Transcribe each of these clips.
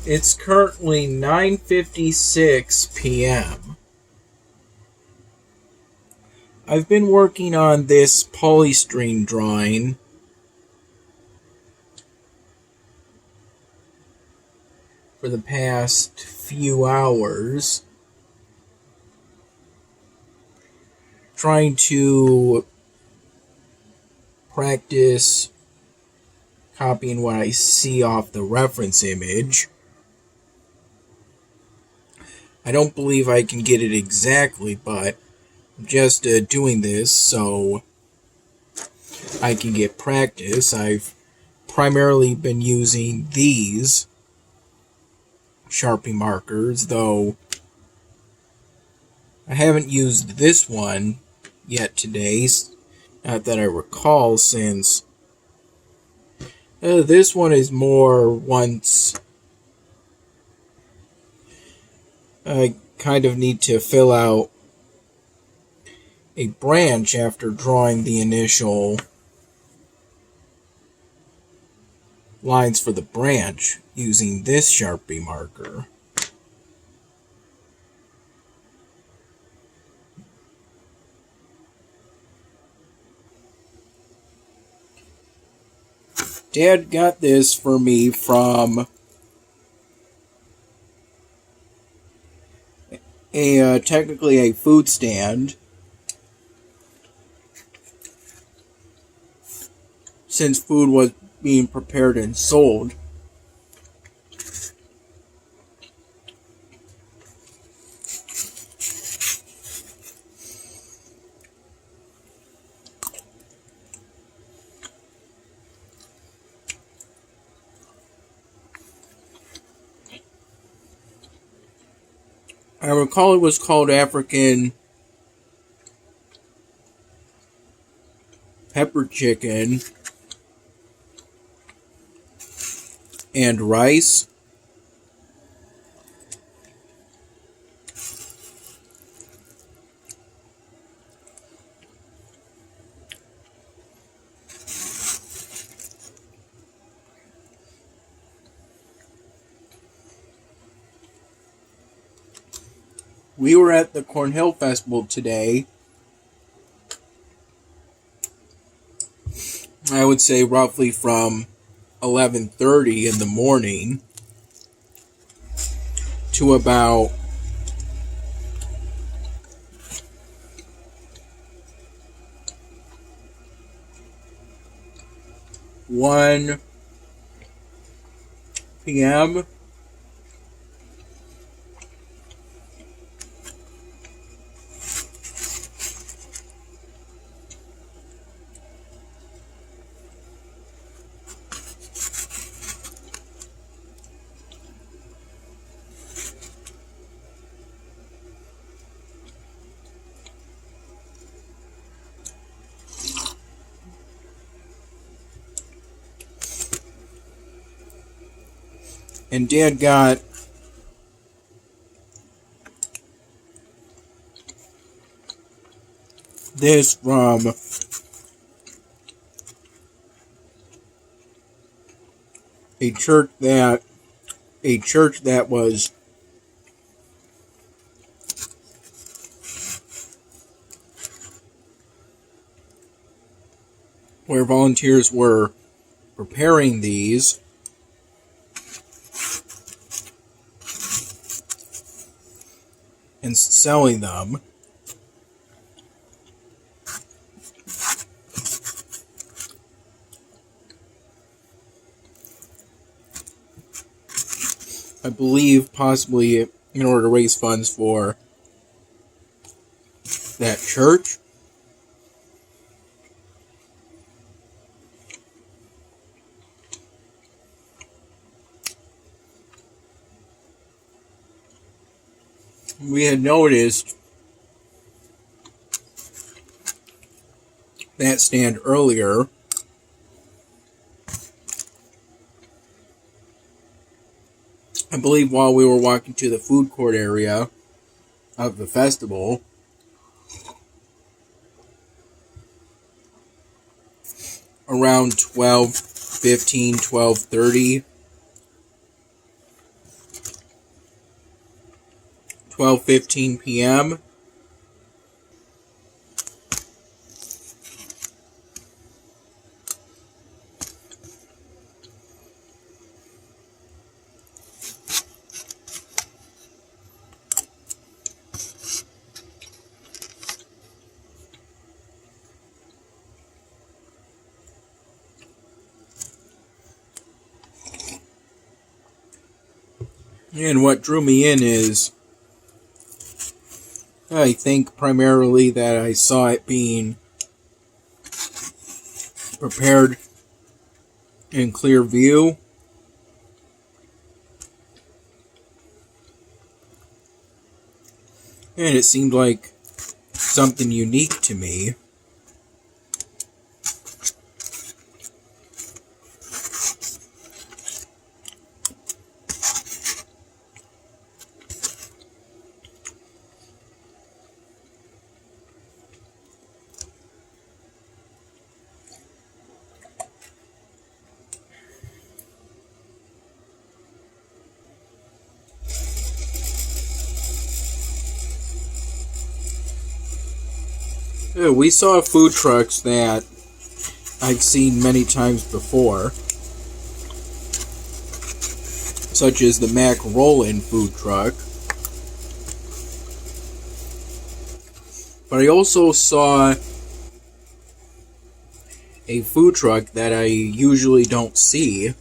It's currently 9:56 p.m. I've been working on this polystyrene drawing for the past few hours, trying to practice copying what I see off the reference image. I don't believe I can get it exactly, but I'm just doing this so I can get practice. I've primarily been using these Sharpie markers, though I haven't used this one yet today, not that I recall, since this one is more once I kind of need to fill out a branch after drawing the initial lines for the branch using this Sharpie marker. Dad got this for me from technically a food stand, since food was being prepared and sold. I recall it was called African pepper chicken and rice. We were at the Cornhill Festival today. I would say roughly from 11:30 in the morning to about 1 p.m. And Dad got this from a church that was where volunteers were preparing these. And selling them. I believe possibly in order to raise funds for that church. We had noticed that stand earlier. I believe while we were walking to the food court area of the festival. Around 12:15, 12:30. 12:15 p.m. And what drew me in is, I think primarily that I saw it being prepared in clear view. And it seemed like something unique to me. Yeah, we saw food trucks that I've seen many times before, such as the Mac Rollin food truck. But I also saw a food truck that I usually don't see.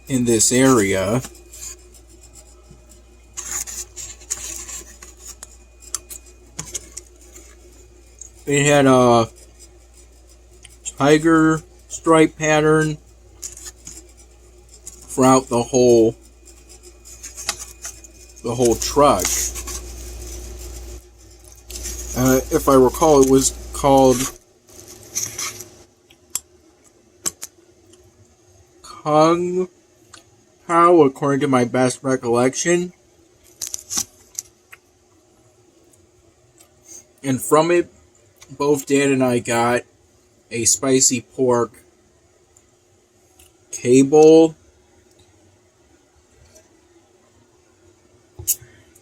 In this area. It had a tiger stripe pattern throughout the whole truck. If I recall, it was called Kung Pao, according to my best recollection. And from it, both Dad and I got a spicy pork K-bowl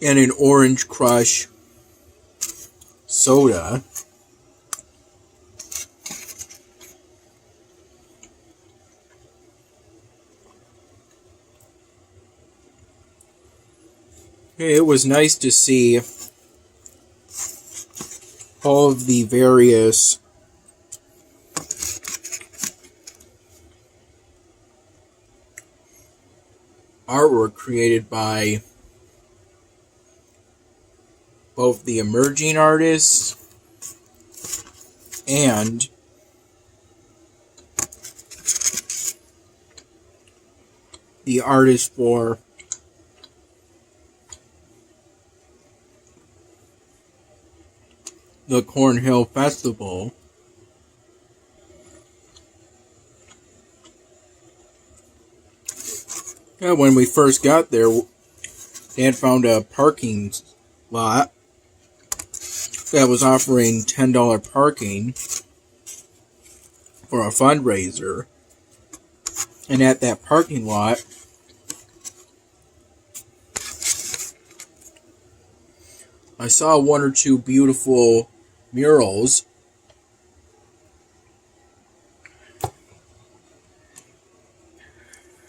and an Orange Crush soda. It was nice to see all of the various artwork created by both the emerging artists and the artists for the Cornhill Festival. Yeah, when we first got there, Dad found a parking lot that was offering $10 parking for a fundraiser. And at that parking lot, I saw one or two beautiful murals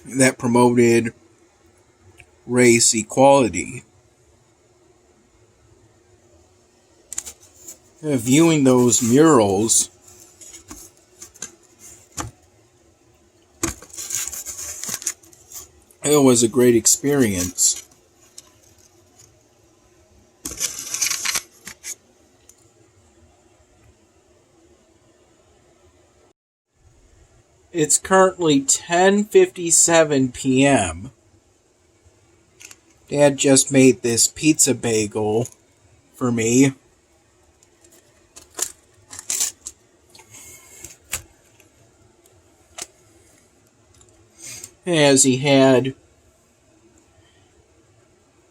that promoted race equality. Viewing those murals, it was a great experience. It's currently 10:57 p.m. Dad just made this pizza bagel for me. As he had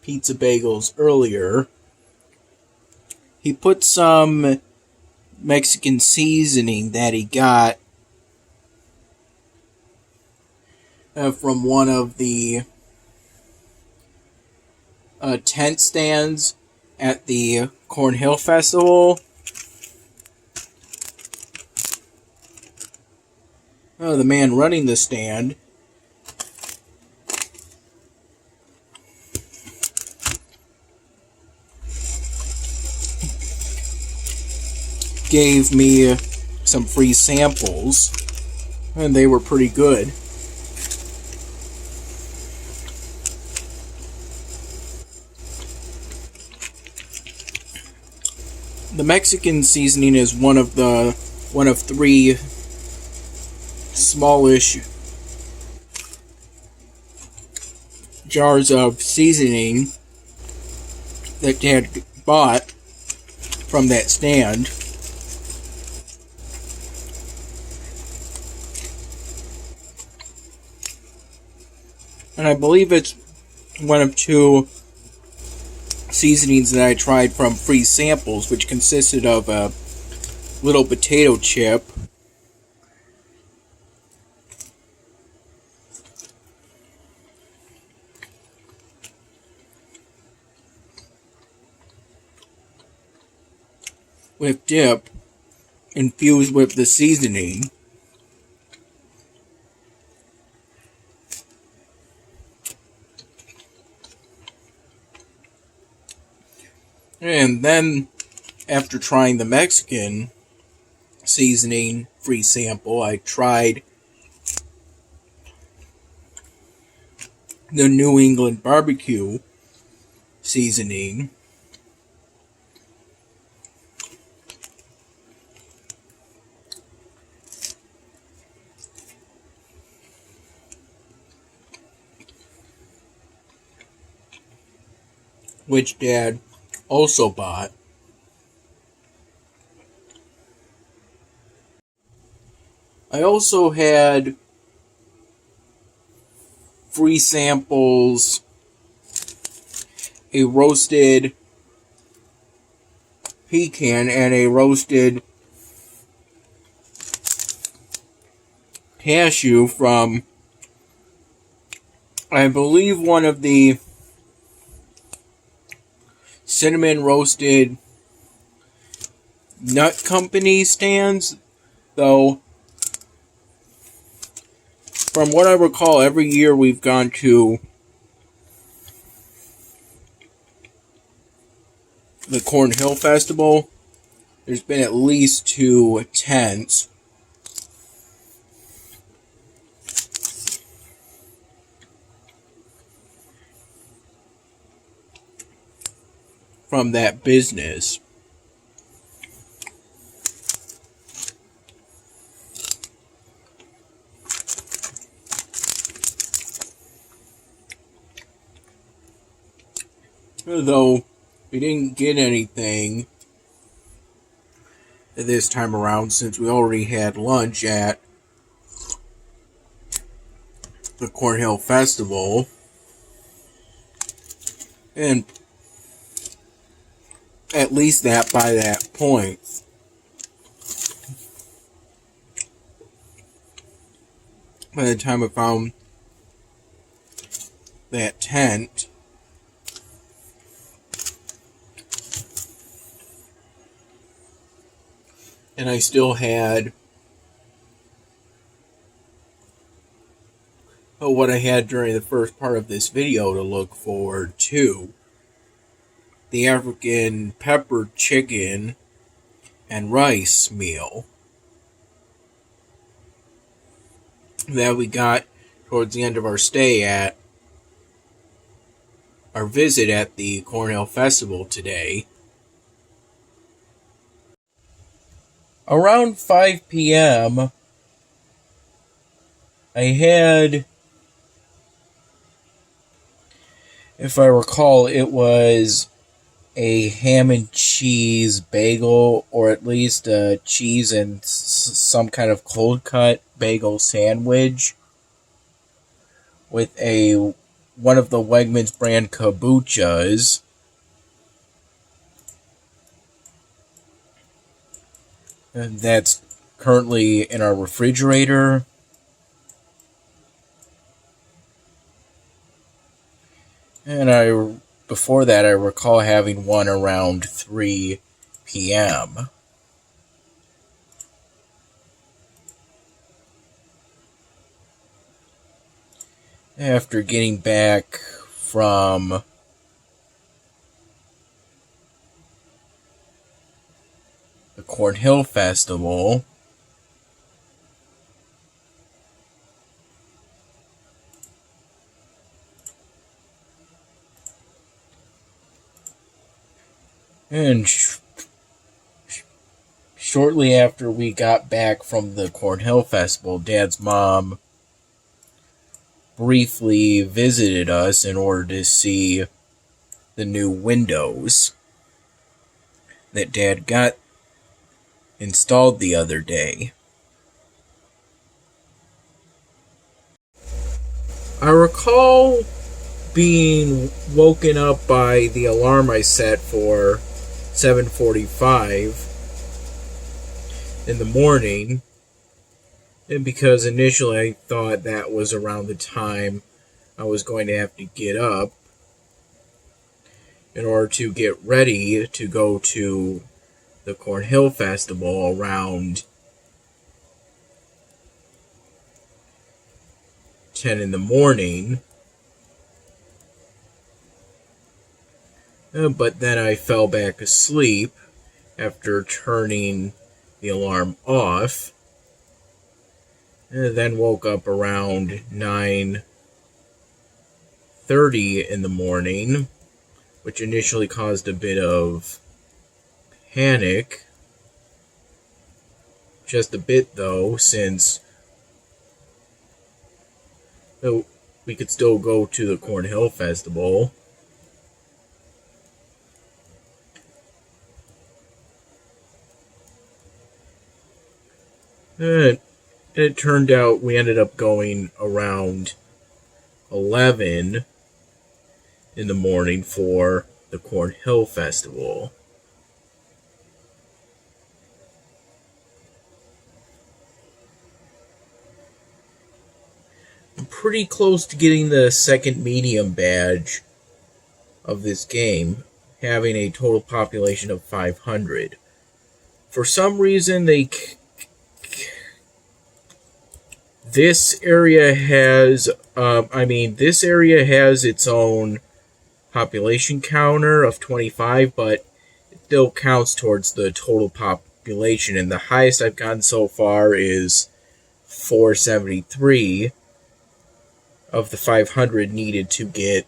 pizza bagels earlier, he put some Mexican seasoning that he got from one of the tent stands at the Cornhill Festival. The man running the stand gave me some free samples, and they were pretty good. The Mexican seasoning is one of three smallish jars of seasoning that Dad bought from that stand. And I believe it's one of two seasonings that I tried from free samples, which consisted of a little potato chip, with dip infused with the seasoning. And then, after trying the Mexican seasoning free sample, I tried the New England barbecue seasoning. Which Dad also bought. I also had free samples, a roasted pecan and a roasted cashew from, I believe, one of the cinnamon roasted nut company stands, though from what I recall, every year we've gone to the Cornhill Festival, there's been at least 2 tents from that business. Though we didn't get anything this time around, since we already had lunch at the Cornhill Festival. And at least that by that point. By the time I found that tent, and I still had what I had during the first part of this video to look forward to. The African pepper chicken and rice meal that we got towards the end of our stay at our visit at the Cornhill Festival today. Around 5 p.m., I had, if I recall, it was a ham and cheese bagel, or at least a cheese and some kind of cold cut bagel sandwich with one of the Wegmans brand kombuchas. And that's currently in our refrigerator. And before that, I recall having one around 3 p.m. After getting back from the Cornhill Festival, and shortly after we got back from the Cornhill Festival, Dad's mom briefly visited us in order to see the new windows that Dad got installed the other day. I recall being woken up by the alarm I set for 7:45 in the morning, and because initially I thought that was around the time I was going to have to get up in order to get ready to go to the Cornhill Festival around 10 in the morning. But then I fell back asleep after turning the alarm off, and then woke up around 9:30 in the morning, which initially caused a bit of panic. Just a bit, though, since we could still go to the Cornhill Festival. And it turned out we ended up going around 11 in the morning for the Cornhill Festival. I'm pretty close to getting the second medium badge of this game, having a total population of 500. For some reason, this area has its own population counter of 25, but it still counts towards the total population, and the highest I've gotten so far is 473 of the 500 needed to get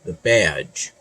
the badge.